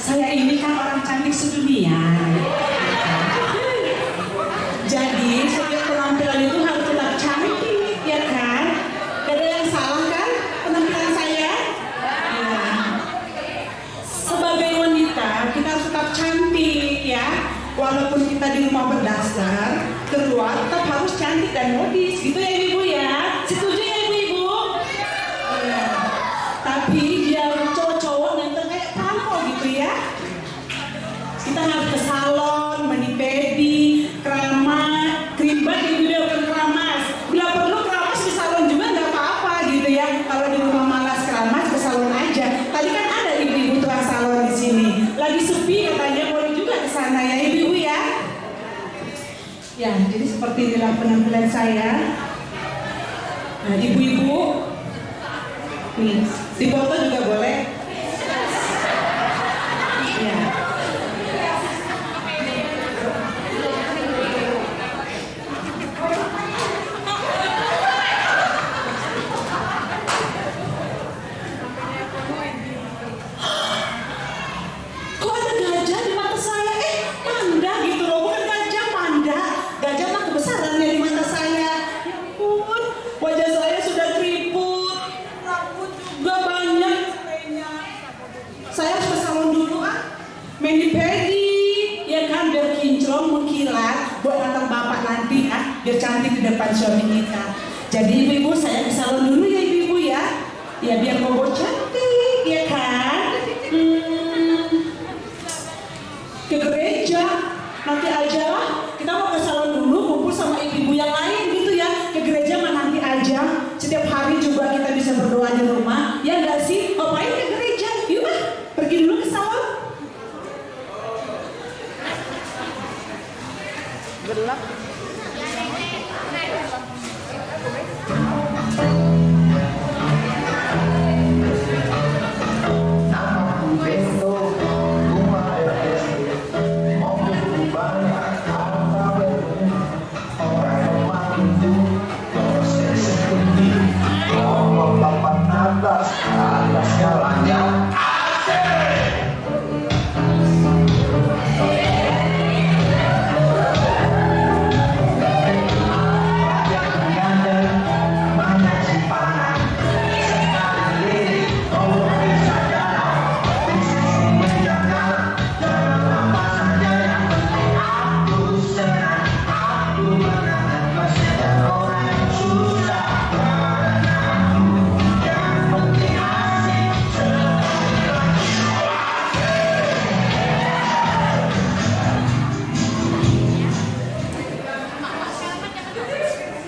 Saya ini kan orang cantik sedunia. Jadi setiap penampilan itu harus tetap cantik, ya kan? Gak ada yang salah kan penampilan saya? Ya. Sebagai wanita kita harus tetap cantik ya. Walaupun kita di rumah berdasar, keluar tetap harus cantik dan modis. Gitu ya ibu ya? Setuju ya ibu-ibu? Ya. Tapi biar cowok-cowok nonton kayak pamor gitu ya. Kita harus ke salon, mani pedi, keramas, krimbat yang juga bukan keramas. Bila perlu keramas di salon juga nggak apa-apa gitu ya. Kalau di rumah malas keramas ke salon aja. Tadi kan ada ibu-ibu tukang salon di sini. Lagi sepi katanya, boleh juga ke sana ya ibu-ibu ya. Ya, jadi seperti inilah penampilan saya. Nah, ibu-ibu, nih, dipoto juga boleh. Ya. Kok ada gajah di mata saya? Panda gitu loh, bukan gajah, panda. Gajah mah kebesarannya di mata saya. Ya ampun, wajah saya sudah keriput, rambut juga banyak. Saya harus ke salon dulu mani pedi, ya kan, biar kinclong mengkilat buat datang bapak nanti biar cantik di depan suami kita. Jadi ibu-ibu saya ke salon dulu ya ibu-ibu ya. Ya biar bobo cantik, ya kan. Ke gereja nanti aja lah, kita mau ke salon dulu kumpul sama ibu-ibu yang lain gitu ya. Ke gereja mah nanti aja, setiap hari juga kita bisa berdoa di rumah ya enggak sih? Ngapain ke gereja? Yuk pergi dulu ke salon. Gelap.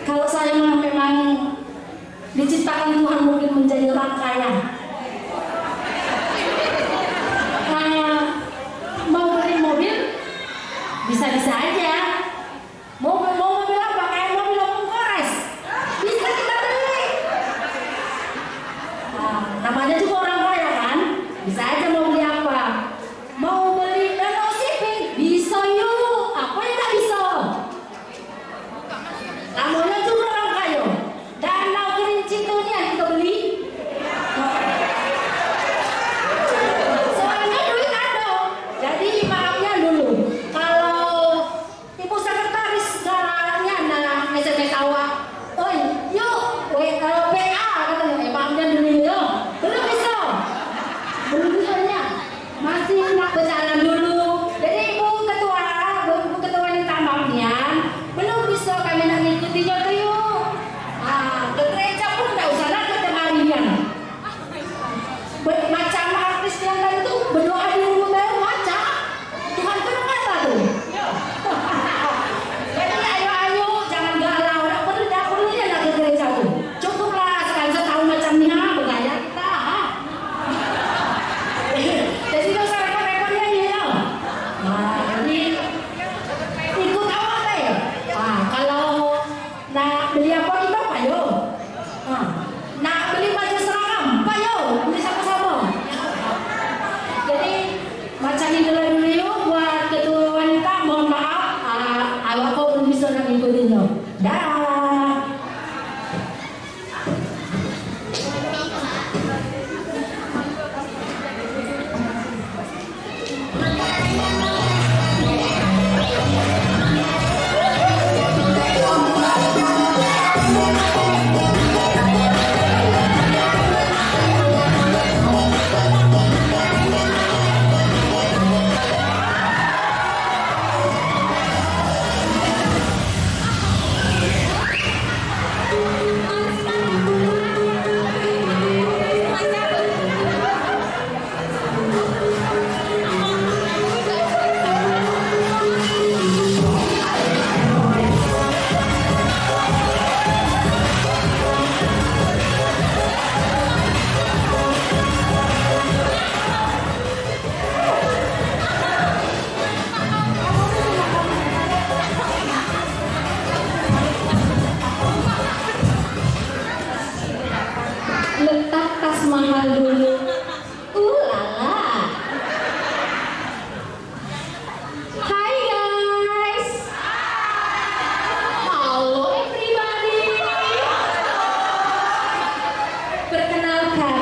Kalau saya memang diciptakan Tuhan mungkin menjadi orang kaya. Mau beli mobil bisa-bisa aja. Mau mobil apa? Kayak mobil Opel Kores. Bisa kita beli. Namanya juga orang kaya kan? Bisa aja mau beli apa? Mau beli Renault Civic? Bisa yuk. Apa yang tak bisa? Namanya juga orang kaya. Danau Kerinci itu yang kita beli. mahal dulu. Lala. Hai guys. Halo everybody. Perkenalkan,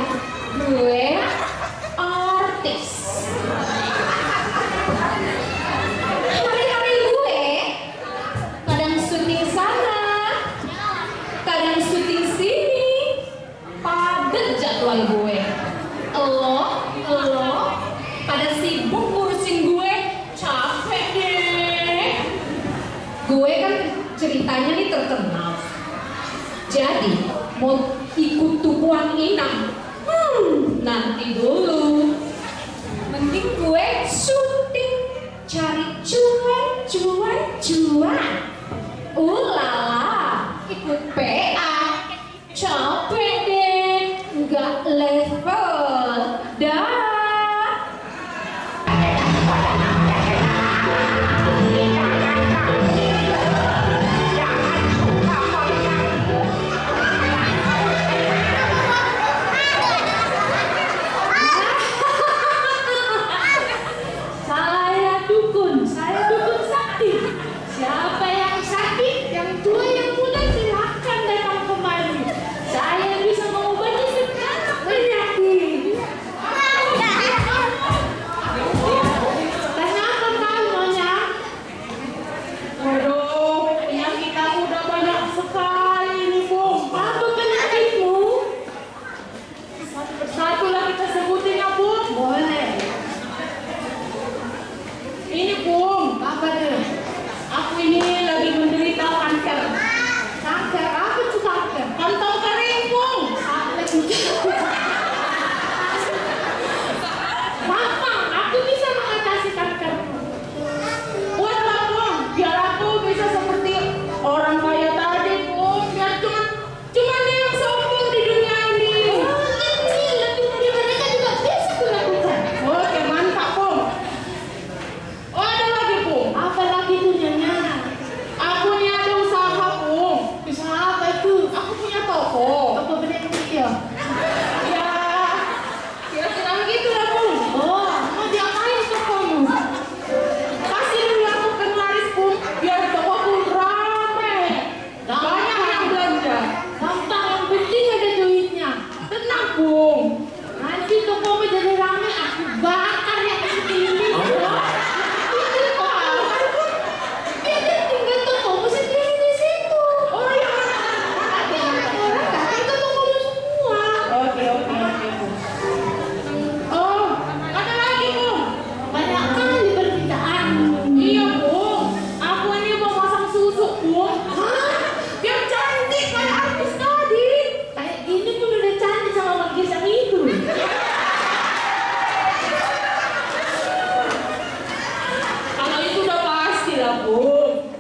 gue artis. Hari-hari gue kadang syuting sana, kadang syuting sini. Padat jadwal gue. Lo pada sibuk ngurusin gue, capek deh. Gue kan ceritanya nih terkenal, jadi mau ikut tubuhan Inang. Nanti dulu. Mending gue syuting, cari cuan. Ulala, ikut PA. Capek deh, nggak level. Dah. Saya dukun sakti. Siapa yang sakit, yang tua, yang muda, silakan datang kemari. Saya bisa mengobati segala penyakit. Kenapa kau Nyonya? Waduh, penyakit aku udah banyak sekali nih, Bung. Apa penyakitmu? Satu persatu lah kita sebutin ya, Bung. Boleh. Ini Bung, apa tuh? Aku ini lagi menderita kanker. Kanker? Apa tuh kanker? Kantong kering Bung. Apa tuh? Gampang, aku bisa mengatasi kanker. Buatlah Bung, biar aku bisa seperti orang kaya tadi Bung. Biar cuma dia yang sombong di dunia ini. Oh, kecil, lebih dari mereka juga bisa kulakukan. Oke, mantap Bung. Oh, ada lagi Bung. Apa lagi tuh Nyonya? Aku ini ada usaha Bung. Usaha apa itu? Aku punya toko. Toko benih ya? Ya, kira-kira begitu lah Bung. Oh, mau diapain tokomu? Kasih dulu aku penglaris Bung, biar tokoku rame. Banyak yang belanja. Gampang, yang penting ada duitnya. Tenang Bung. Nanti tokomu jadi rame, aku bakar yang ini.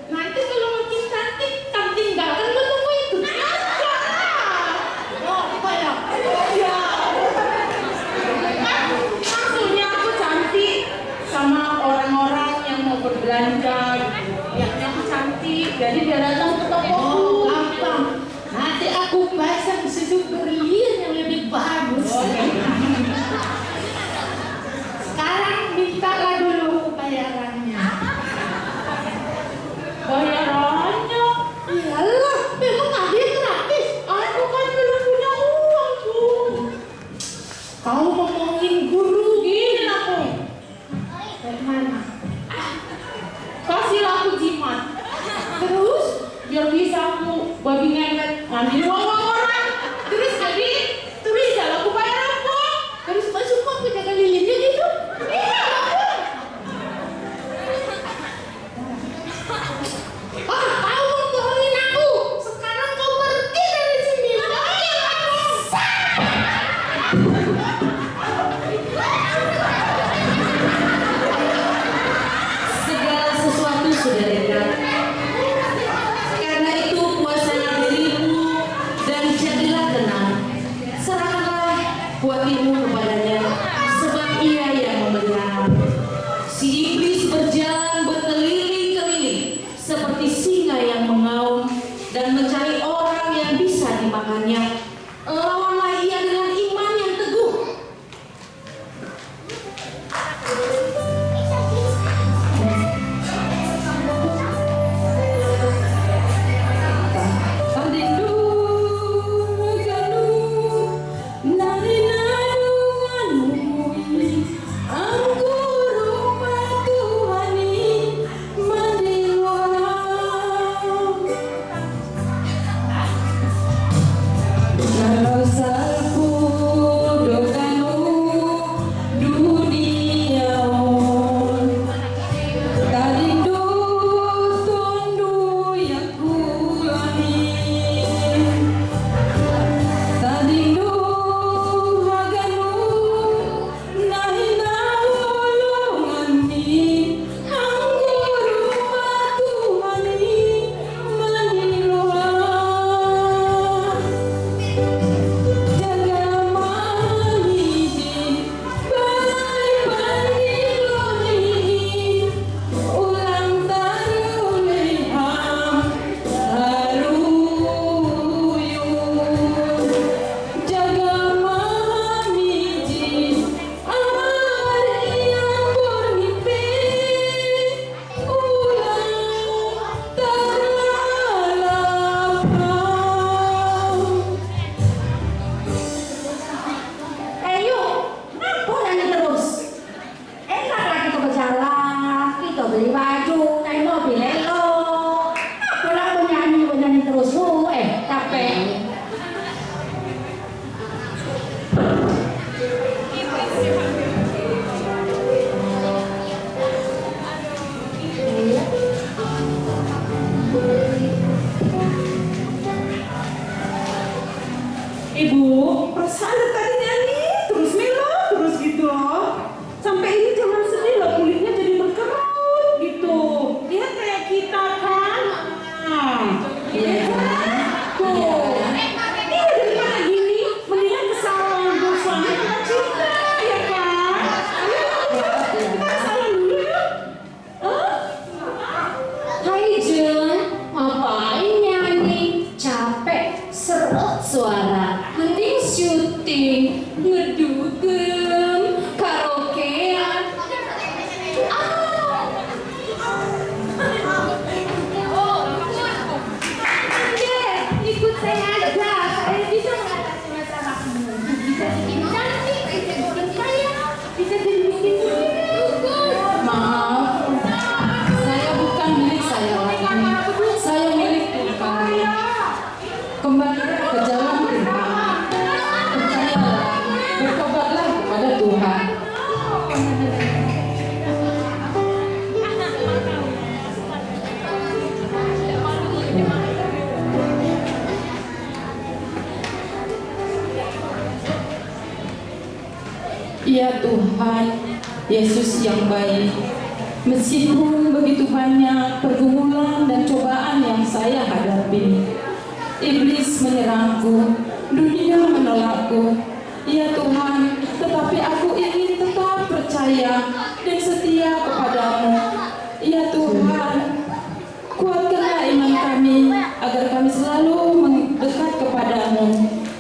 Nanti kalau makin cantik, tak tinggalkan toko itu. Apa ya? Ya. Maksudnya aku cantik sama orang-orang yang mau berbelanja. Lihatnya aku cantik, jadi dia datang ke toko. Oh, gampang. Nanti aku pasang situ berlian yang lebih bagus. Sekarang mintalah dulu bayarannya. Bayarannya? Iyalah, memang ada yang gratis. Aku kan belum punya uang, Bung. Kau ngomongin guru gini lah, Bung. Bagaimana? Kasihlah aku jimat. Terus? Biar bisa aku babi ngepet ngambil uang orang. Terus jadi? Terus jalan aku bayar apa? Terus masuk aku jaga lilinnya gitu? Iya, Bung. Kau bohongin aku. Sekarang kau pergi dari sini. Pergi kamu. Segala sesuatu sudah dekat. Karena itu puasalah dirimu dan jadilah tenang. Serahkanlah buatimu kepadanya, sebab ia yang memelihara. Si iblis berjalan berkeliling-keliling seperti singa yang mengaum dan mencari orang yang bisa dimakannya. Lawanlah ia dengan iman yang teguh Ibu, perasaan dari tadi nyanyi terus melo terus gitu loh. Sampai ini jangan sedih loh, kulitnya jadi berkerut gitu. Dia kayak kita kan. Nah, iya kan? Tuh. Iya daripada gini, mendingan ke salon suami sama cinta, ya kan? Ayo, kita ke salon dulu yuk. Hai Jun, ngapain nyanyi? Capek, seret suara. Mending syuting, ngedugem, karaokean. Ikut saya aja. Saya bisa mengatasi masalahmu. Bisa bikin cantik, bisa bikin kaya, bisa jadi bikin maaf, saya bukan milik saya lagi. Saya milik Tuhan. Kembali ke jalan Tuhan. Percayalah, bertobatlah kepada Tuhan. Ya Tuhan, Yesus yang baik, meskipun begitu banyak pergumulan dan cobaan yang saya hadapi, iblis menyerangku, dunia menolakku. Ya Tuhan, tetapi aku ingin tetap percaya dan setia kepadamu. Ya Tuhan, kuatkanlah iman kami agar kami selalu mendekat kepadamu.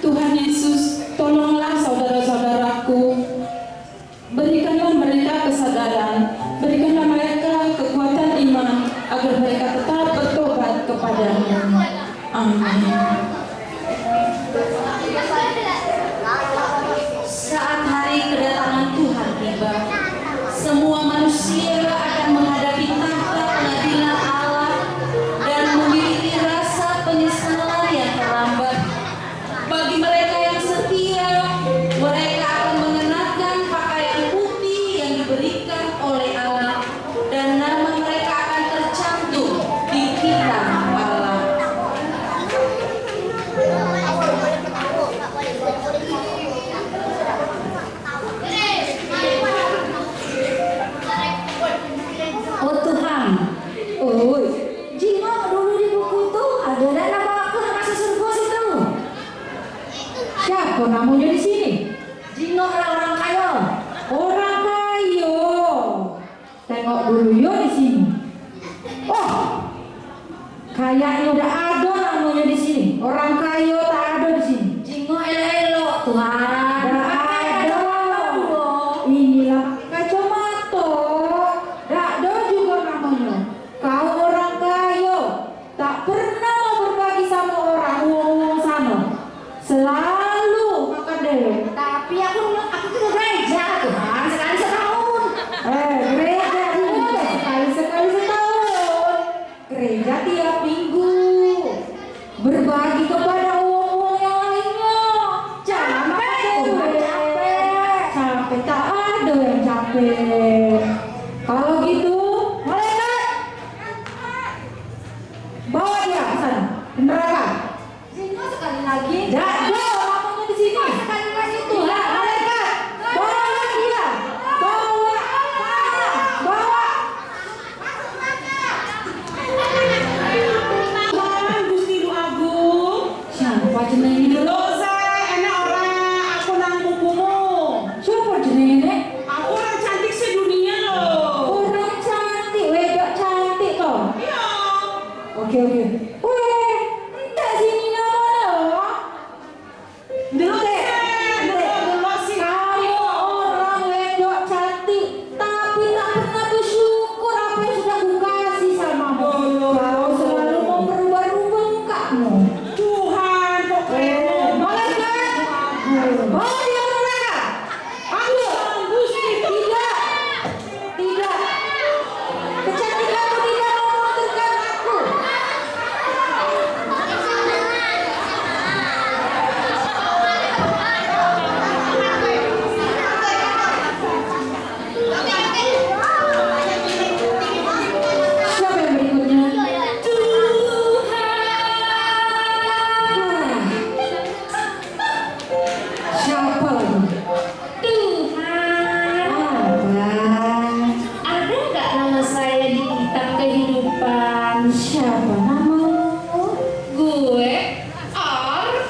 Tuhan Yesus, tolonglah saudara-saudaraku. Berikanlah mereka kesadaran, berikanlah mereka kekuatan iman agar mereka tetap bertobat kepadamu. Amin. Saat hari kedatangan Tuhan tiba, semua manusia akan menghadapi tahta pengadilan Allah dan memiliki rasa penyesalan yang terlambat. Bagi mereka yang setia, mereka akan mengenakan pakaian putih yang diberikan oleh Allah dan nama mereka akan tercantum di kitab Allah. Oh Tuhan, oi, jika dulu di buku itu ada nama aku sama sesurga situ. Siapa namanya di sini? Jino orang kaya. Orang kaya. Tengok dulu yo di sini. Oh, kayaknya udah ada namanya di sini. Orang kaya tak ada di sini. Jino elok Tuhan. Inilah kacamata. Tak ada juga namanya. Kau orang kaya, tak pernah mau berbagi sama orang sana. Selalu makan deh. Tapi aku ke gereja Tuhan sekali setahun. Gereja sekali setahun. Gereja tiap minggu. Berbagi kepada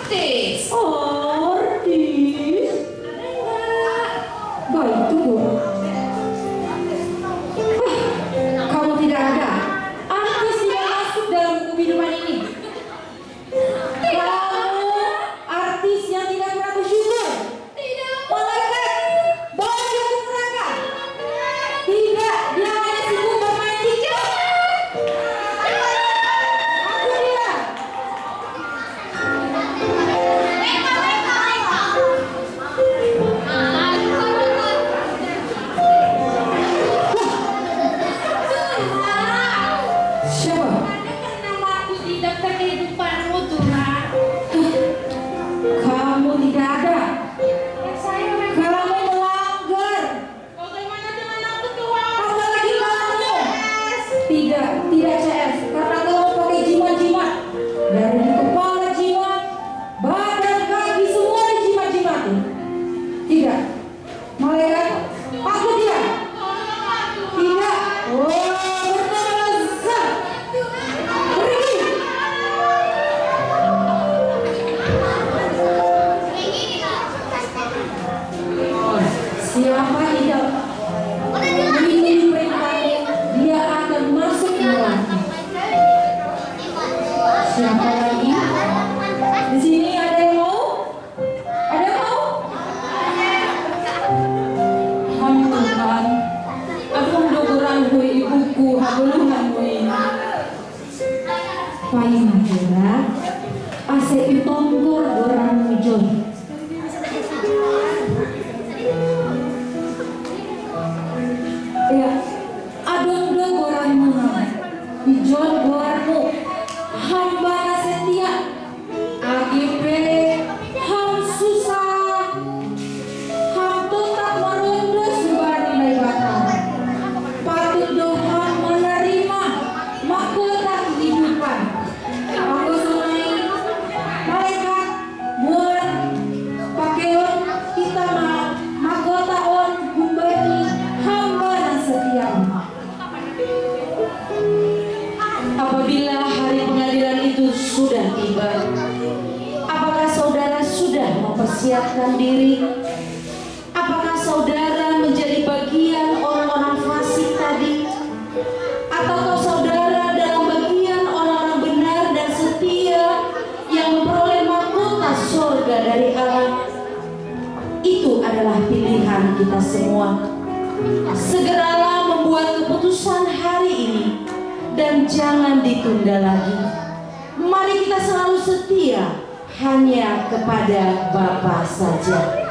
artis. Oh, artis. Baik tuh. Kamu tidak ada. Artis tidak masuk dalam kehidupan ini. Kamu artis yang tidak pernah bersyukur. Tidak. Malaikat bawa dia ke neraka. Tidak, dia hanya sibuk bermain TikTok. Aku dia. Siapa? Nama aku di daftar kehidupanmu Tuhan. Kamu tidak ada. Saya orang. Kamu melanggar. Bagaimana dengan aku Tuhan? Apalagi kamu. Tidak CS. Karena kamu pakai jimat-jimat. Dari kepala jimat, badan kaki semua dijimat-jimatin. Tidak. Malaikat, aku tidak. Tidak. Oh, bertazah. Pergi. Siapa tidak mengikuti perintahmu, dia akan masuk ke neraka. Siapa lagi? Di sini ada yang mau? Ada yang mau? Tuhan, aku mendogoran hui ibuku, habuluhan hui. Pai mahera, ase itonggor orang mujon. Ya, adon do gorangmu, ijon gorangmu, hamba setia, agipe, ham susah, ham tetap merundes bari batang. Patut dohan menerima mahkota kehidupan. Aku sunai, malaikat, buat pakaian kita mahkota on gumbani hamba setia. Apabila hari pengadilan itu sudah tiba, apakah saudara sudah mempersiapkan diri? Apakah saudara menjadi bagian orang-orang fasik tadi? Ataukah saudara dalam bagian orang-orang benar dan setia yang memperoleh mahkota surga dari Allah? Itu adalah pilihan kita semua. Segeralah membuat keputusan hari ini dan jangan ditunda lagi. Mari kita selalu setia hanya kepada Bapa saja.